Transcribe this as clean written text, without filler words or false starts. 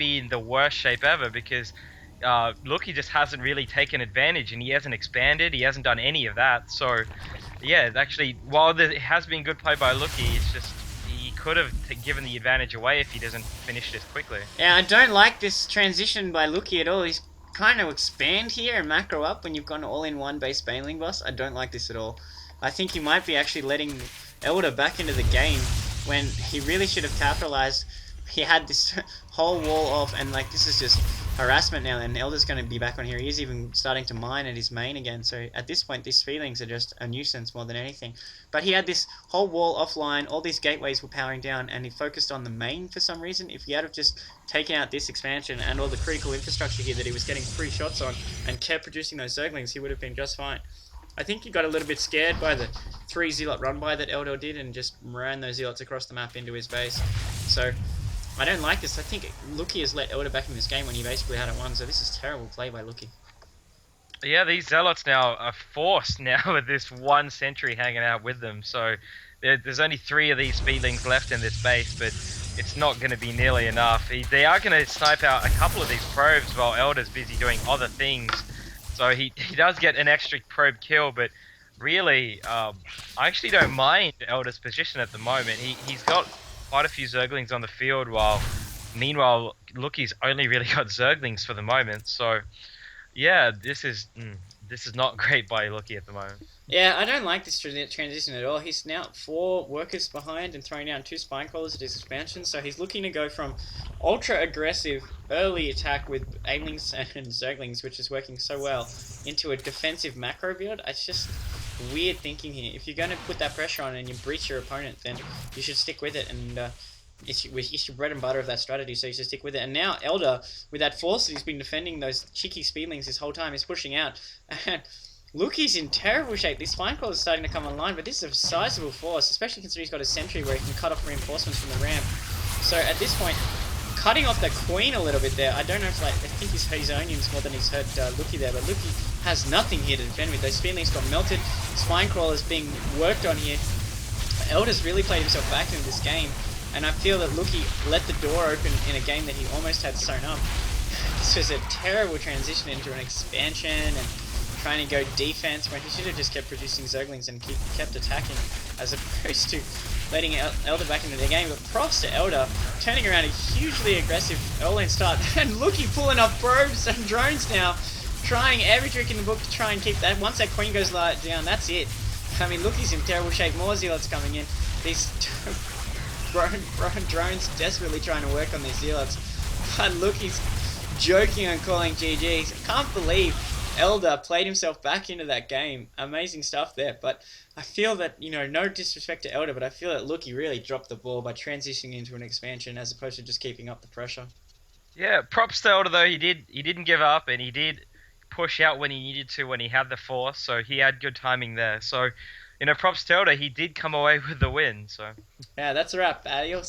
be in the worst shape ever because Looky just hasn't really taken advantage, and he hasn't expanded. He hasn't done any of that. So, yeah, actually, while it has been good play by Looky, it's just he could have given the advantage away if he doesn't finish this quickly. Yeah, I don't like this transition by Looky at all. He's kind of expand here and macro up when you've gone all-in-one base Baneling boss. I don't like this at all. I think he might be actually letting Elder back into the game when he really should have capitalized. He had this whole wall off, and like this is just harassment now. And Elder's going to be back on here. He's even starting to mine at his main again. So at this point, these feelings are just a nuisance more than anything. But he had this whole wall offline. All these gateways were powering down, and he focused on the main for some reason. If he had have just taken out this expansion and all the critical infrastructure here that he was getting free shots on, and kept producing those Zerglings, he would have been just fine. I think he got a little bit scared by the 3 Zealot run by that Eldor did and just ran those Zealots across the map into his base. So I don't like this. I think Looky has let Elder back in this game when he basically had it won, so this is terrible play by Looky. Yeah, these Zealots now are forced now with this one sentry hanging out with them. So there's only 3 of these speedlings left in this base, but it's not going to be nearly enough. They are going to snipe out a couple of these probes while Elder's busy doing other things. So he does get an extra probe kill, but really, I actually don't mind Elder's position at the moment. He's got quite a few Zerglings on the field, while meanwhile Looky's only really got Zerglings for the moment. So yeah, this is not great by Looky at the moment. Yeah, I don't like this transition at all. He's now 4 workers behind and throwing down 2 spine crawlers at his expansion, so he's looking to go from ultra aggressive early attack with Aimlings and Zerglings, which is working so well, into a defensive macro build. It's just weird thinking here. If you're going to put that pressure on and you breach your opponent, then you should stick with it, and it's your bread and butter of that strategy, so you should stick with it. And now Elder, with that force that he's been defending those cheeky speedlings this whole time, is pushing out, and Looky's in terrible shape. This spine crawler is starting to come online, but this is a sizable force, especially considering he's got a sentry where he can cut off reinforcements from the ramp. So at this point, cutting off the queen a little bit there. I don't know if, like, I think he's hurt his onions more than he's hurt Looky there, but Looky has nothing here to defend with. Those speedlings got melted, spine crawlers being worked on here. Elder's really played himself back into this game, and I feel that Looky let the door open in a game that he almost had sewn up. This was a terrible transition into an expansion and trying to go defense when he should have just kept producing Zerglings and kept attacking, as opposed to letting Elder back into the game. But props to Elder, turning around a hugely aggressive all-in start, and Looky pulling up probes and drones now, trying every trick in the book to try and keep that. Once that queen goes down, that's it. I mean, Looky's in terrible shape. More Zealots coming in. These drones desperately trying to work on these Zealots. But Looky's joking on calling GG's. I can't believe Elder played himself back into that game. Amazing stuff there. But I feel that, no disrespect to Elder, but I feel that Looky really dropped the ball by transitioning into an expansion as opposed to just keeping up the pressure. Yeah, props to Elder though. He didn't give up, and he did push out when he needed to when he had the force. So he had good timing there. So props to Elder. He did come away with the win. So yeah, that's a wrap. Adios.